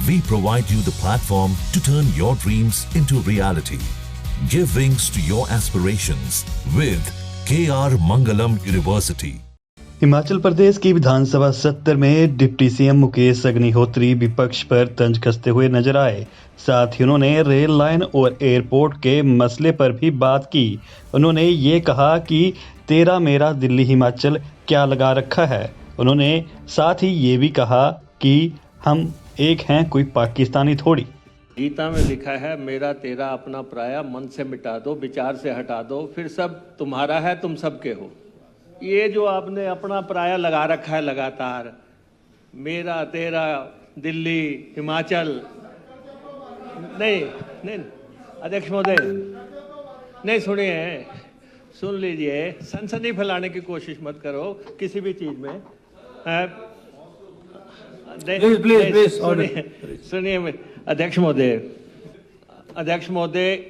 We provide you the platform to turn your dreams into reality. Give wings to your aspirations with KR Mangalam University. Himachal Pradesh की विधानसभा सत्र में deputy CM Mukesh Agnihotri विपक्ष पर तंज कसते हुए नजर आए। साथ ही उन्होंने रेल लाइन और एयरपोर्ट के मसले पर भी बात की। उन्होंने ये कहा कि तेरा मेरा दिल्ली हिमाचल क्या लगा रखा है। उन्होंने साथ ही ये भी कहा कि हम एक हैं, कोई पाकिस्तानी थोड़ी। गीता में लिखा है, मेरा तेरा अपना पराया मन से मिटा दो, विचार से हटा दो, फिर सब तुम्हारा है, तुम सबके हो। ये जो आपने अपना पराया लगा रखा है लगातार, मेरा तेरा दिल्ली हिमाचल, नहीं अध्यक्ष महोदय, नहीं सुनिए, सुन लीजिए, सनसनी फैलाने की कोशिश मत करो किसी भी चीज में। सुनिए अध्यक्ष महोदय,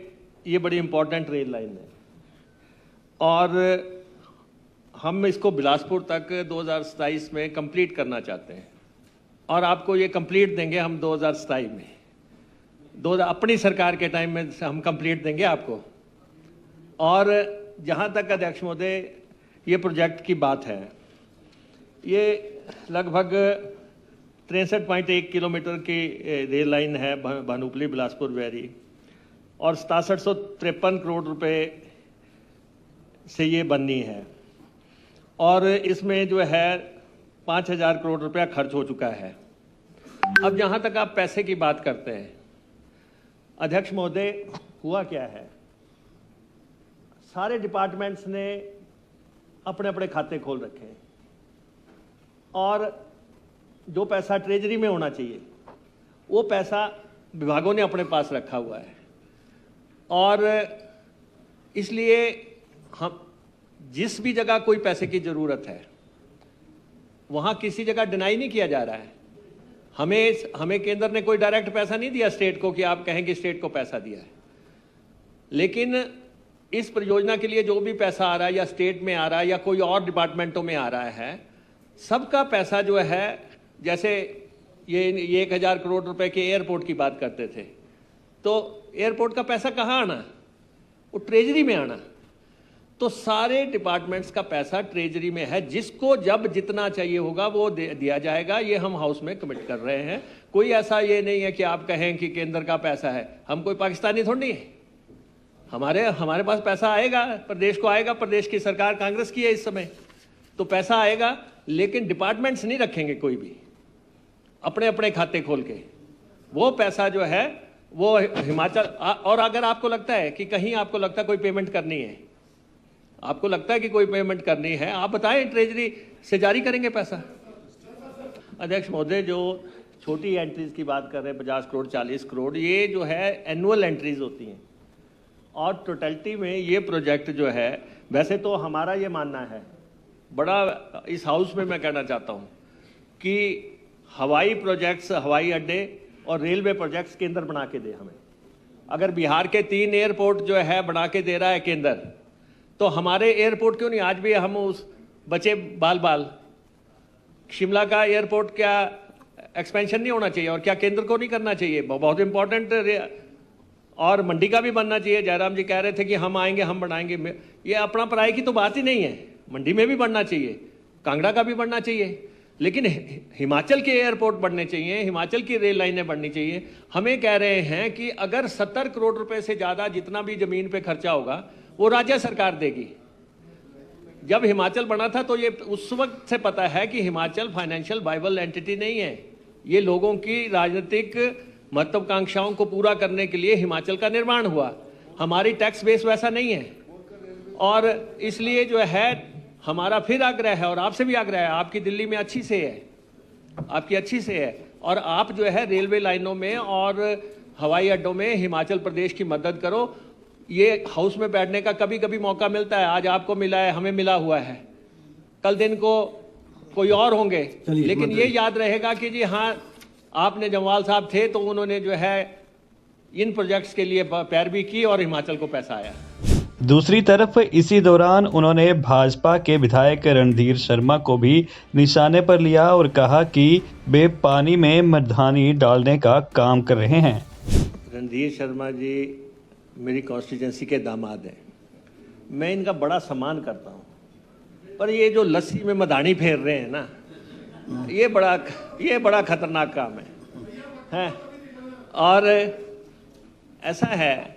ये बड़ी इंपॉर्टेंट रेल लाइन है और हम इसको बिलासपुर तक 2027 में कंप्लीट करना चाहते हैं और आपको ये कंप्लीट देंगे हम 2027 में, अपनी सरकार के टाइम में हम कंप्लीट देंगे आपको। और जहाँ तक अध्यक्ष महोदय ये प्रोजेक्ट की बात है, ये लगभग 63.1 किलोमीटर की रेल लाइन है भानुपल्ली बिलासपुर वेरी, और 6753 करोड़ रुपए से ये बननी है और इसमें जो है 5000 करोड़ रुपया खर्च हो चुका है। अब जहाँ तक आप पैसे की बात करते हैं अध्यक्ष महोदय, हुआ क्या है, सारे डिपार्टमेंट्स ने अपने अपने खाते खोल रखे हैं और जो पैसा ट्रेजरी में होना चाहिए वो पैसा विभागों ने अपने पास रखा हुआ है। और इसलिए हम जिस भी जगह कोई पैसे की ज़रूरत है वहाँ किसी जगह डिनाई नहीं किया जा रहा है। हमें केंद्र ने कोई डायरेक्ट पैसा नहीं दिया स्टेट को कि आप कहें कि स्टेट को पैसा दिया है, लेकिन इस परियोजना के लिए जो भी पैसा आ रहा है या स्टेट में आ रहा है या कोई और डिपार्टमेंटों में आ रहा है, सबका पैसा जो है, जैसे ये 1000 करोड़ रुपए के एयरपोर्ट की बात करते थे, तो एयरपोर्ट का पैसा कहाँ आना, वो ट्रेजरी में आना। तो सारे डिपार्टमेंट्स का पैसा ट्रेजरी में है, जिसको जब जितना चाहिए होगा वो दिया जाएगा। ये हम हाउस में कमिट कर रहे हैं। कोई ऐसा ये नहीं है कि आप कहें कि केंद्र का पैसा है, हम कोई पाकिस्तानी थोड़ी है। हमारे पास पैसा आएगा, प्रदेश को आएगा, प्रदेश की सरकार कांग्रेस की है इस समय, तो पैसा आएगा, लेकिन डिपार्टमेंट्स नहीं रखेंगे कोई भी अपने अपने खाते खोल के। वो पैसा जो है वो हिमाचल, और अगर आपको लगता है कि कहीं आपको लगता है कोई पेमेंट करनी है, आपको लगता है कि कोई पेमेंट करनी है, आप बताएं, ट्रेजरी से जारी करेंगे पैसा। अध्यक्ष महोदय, जो छोटी एंट्रीज की बात कर रहे हैं 50 करोड़ 40 करोड़, ये जो है एनुअल एंट्रीज होती हैं और टोटलिटी में ये प्रोजेक्ट जो है, वैसे तो हमारा ये मानना है, बड़ा इस हाउस में मैं कहना चाहता हूँ कि हवाई प्रोजेक्ट्स, हवाई अड्डे और रेलवे प्रोजेक्ट्स केंद्र बना के दे हमें। अगर बिहार के 3 एयरपोर्ट जो है बना के दे रहा है केंद्र, तो हमारे एयरपोर्ट क्यों नहीं? आज भी हम उस बचे बाल शिमला का एयरपोर्ट क्या एक्सपेंशन नहीं होना चाहिए और क्या केंद्र को नहीं करना चाहिए? बहुत इंपॉर्टेंट। और मंडी का भी बनना चाहिए। जयराम जी कह रहे थे कि हम आएंगे, हम बनाएंगे। ये अपना पराई की तो बात ही नहीं है। मंडी में भी बनना चाहिए, कांगड़ा का भी बनना चाहिए, लेकिन हिमाचल के एयरपोर्ट बनने चाहिए, हिमाचल की रेल लाइनें बननी चाहिए। हमें कह रहे हैं कि अगर 70 करोड़ रुपए से ज़्यादा जितना भी ज़मीन पे खर्चा होगा वो राज्य सरकार देगी। जब हिमाचल बना था तो ये उस वक्त से पता है कि हिमाचल फाइनेंशियल वाइबल एंटिटी नहीं है। ये लोगों की राजनीतिक महत्वाकांक्षाओं को पूरा करने के लिए हिमाचल का निर्माण हुआ। हमारी टैक्स बेस वैसा नहीं है और इसलिए जो है हमारा फिर आग्रह है और आपसे भी आग्रह है, आपकी दिल्ली में अच्छी से है, आपकी अच्छी से है, और आप जो है रेलवे लाइनों में और हवाई अड्डों में हिमाचल प्रदेश की मदद करो। ये हाउस में बैठने का कभी कभी मौका मिलता है, आज आपको मिला है, हमें मिला हुआ है, कल दिन को कोई और होंगे, लेकिन ये याद रहेगा कि जी हाँ, आपने जमवाल साहब थे तो उन्होंने जो है इन प्रोजेक्ट्स के लिए पैरवी की और हिमाचल को पैसा आया। दूसरी तरफ इसी दौरान उन्होंने भाजपा के विधायक रणधीर शर्मा को भी निशाने पर लिया और कहा कि वे पानी में मर्दानी डालने का काम कर रहे हैं। रणधीर शर्मा जी मेरी कॉन्स्टिट्यूंसी के दामाद हैं, मैं इनका बड़ा सम्मान करता हूँ, पर ये जो लस्सी में मदानी फेर रहे हैं ना, ये बड़ा खतरनाक काम है। और ऐसा है,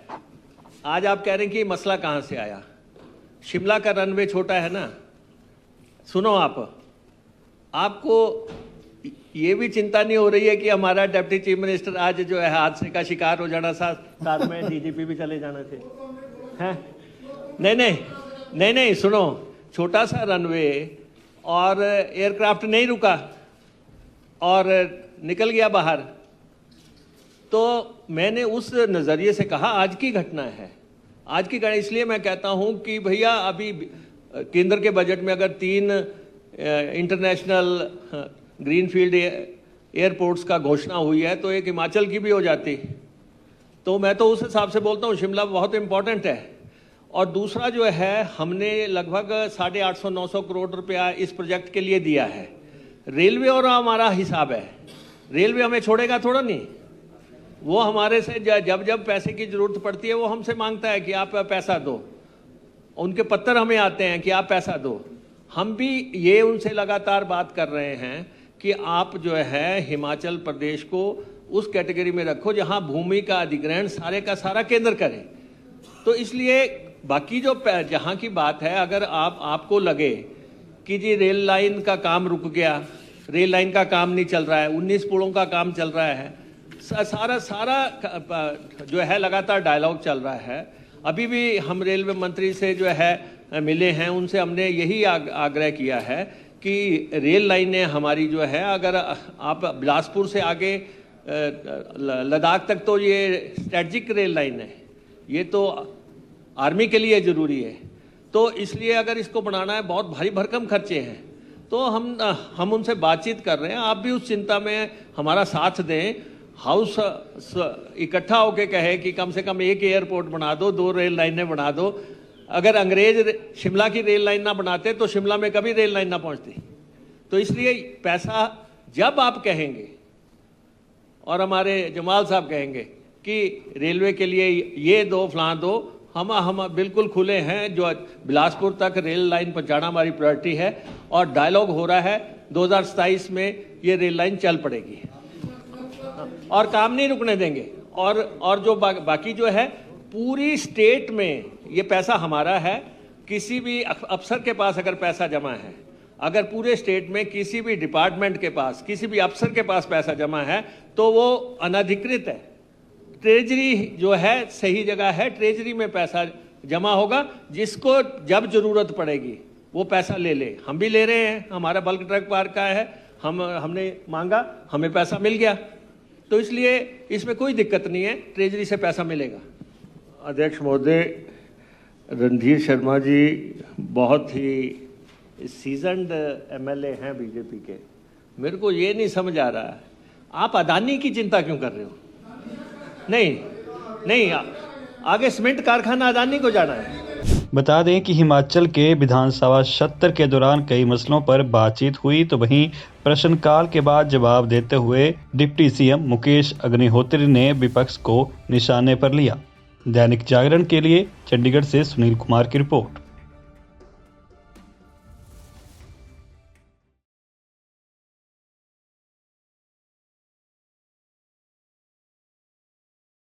आज आप कह रहे हैं कि मसला कहाँ से आया। शिमला का रनवे छोटा है ना, सुनो आपको ये भी चिंता नहीं हो रही है कि हमारा डिप्टी चीफ मिनिस्टर आज जो है हादसे का शिकार हो जाना, साथ में डीजीपी भी चले जाना थे, हैं? नहीं, सुनो, छोटा सा रनवे और एयरक्राफ्ट नहीं रुका और निकल गया बाहर। तो मैंने उस नज़रिए से कहा आज की घटना है, इसलिए मैं कहता हूं कि भैया अभी केंद्र के बजट में अगर 3 इंटरनेशनल ग्रीनफील्ड एयरपोर्ट्स का घोषणा हुई है तो एक हिमाचल की भी हो जाती। तो मैं तो उस हिसाब से बोलता हूँ शिमला बहुत इम्पोर्टेंट है। और दूसरा जो है, हमने लगभग 850-900 करोड़ रुपया इस प्रोजेक्ट के लिए दिया है। रेलवे और हमारा हिसाब है, रेलवे हमें छोड़ेगा थोड़ा नहीं, वो हमारे से जब पैसे की ज़रूरत पड़ती है वो हमसे मांगता है कि आप पैसा दो, उनके पत्तर हमें आते हैं कि आप पैसा दो। हम भी ये उनसे लगातार बात कर रहे हैं कि आप जो है हिमाचल प्रदेश को उस कैटेगरी में रखो जहां भूमि का अधिग्रहण सारे का सारा केंद्र करे। तो इसलिए बाकी जो जहां की बात है, अगर आपको लगे कि जी रेल लाइन का काम रुक गया, रेल लाइन का काम नहीं चल रहा है, 19 पुलों का काम चल रहा है, सारा जो है लगातार डायलॉग चल रहा है। अभी भी हम रेलवे मंत्री से जो है मिले हैं, उनसे हमने यही आग्रह किया है कि रेल लाइनें हमारी जो है, अगर आप बिलासपुर से आगे लद्दाख तक तो ये स्ट्रेटजिक रेल लाइन है, ये तो आर्मी के लिए ज़रूरी है। तो इसलिए अगर इसको बनाना है, बहुत भारी भरकम खर्चे हैं, तो हम उनसे बातचीत कर रहे हैं। आप भी उस चिंता में हमारा साथ दें, हाउस इकट्ठा होके कहे कि कम से कम एक एयरपोर्ट बना दो, 2 रेल लाइनें बना दो। अगर अंग्रेज शिमला की रेल लाइन ना बनाते तो शिमला में कभी रेल लाइन ना पहुंचती। तो इसलिए पैसा जब आप कहेंगे और हमारे जमाल साहब कहेंगे कि रेलवे के लिए ये दो फलां दो, हम बिल्कुल खुले हैं। जो बिलासपुर तक रेल लाइन पहुंचाना हमारी प्रायोरिटी है और डायलॉग हो रहा है 2027 में ये रेल लाइन चल पड़ेगी और काम नहीं रुकने देंगे। और जो बाकी जो है, पूरी स्टेट में ये पैसा हमारा है। किसी भी अफसर के पास अगर पैसा जमा है, अगर पूरे स्टेट में किसी भी डिपार्टमेंट के पास, किसी भी अफसर के पास पैसा जमा है तो वो अनधिकृत है। ट्रेजरी जो है सही जगह है, ट्रेजरी में पैसा जमा होगा, जिसको जब जरूरत पड़ेगी वो पैसा ले। हम भी ले रहे हैं, हमारा बल्क ट्रक पार्क का है, हमने मांगा, हमें पैसा मिल गया। तो इसलिए इसमें कोई दिक्कत नहीं है, ट्रेजरी से पैसा मिलेगा। अध्यक्ष महोदय, रणधीर शर्मा जी बहुत ही सीजन्ड एमएलए हैं बीजेपी के। मेरे को ये नहीं समझ आ रहा है, आप अदानी की चिंता क्यों कर रहे हो? नहीं, आगे सीमेंट कारखाना अदानी को जाना है। बता दें कि हिमाचल के विधानसभा सत्र के दौरान कई मसलों पर बातचीत हुई, तो वहीं प्रश्नकाल के बाद जवाब देते हुए डिप्टी सीएम मुकेश अग्निहोत्री ने विपक्ष को निशाने पर लिया। दैनिक जागरण के लिए चंडीगढ़ से सुनील कुमार की रिपोर्ट।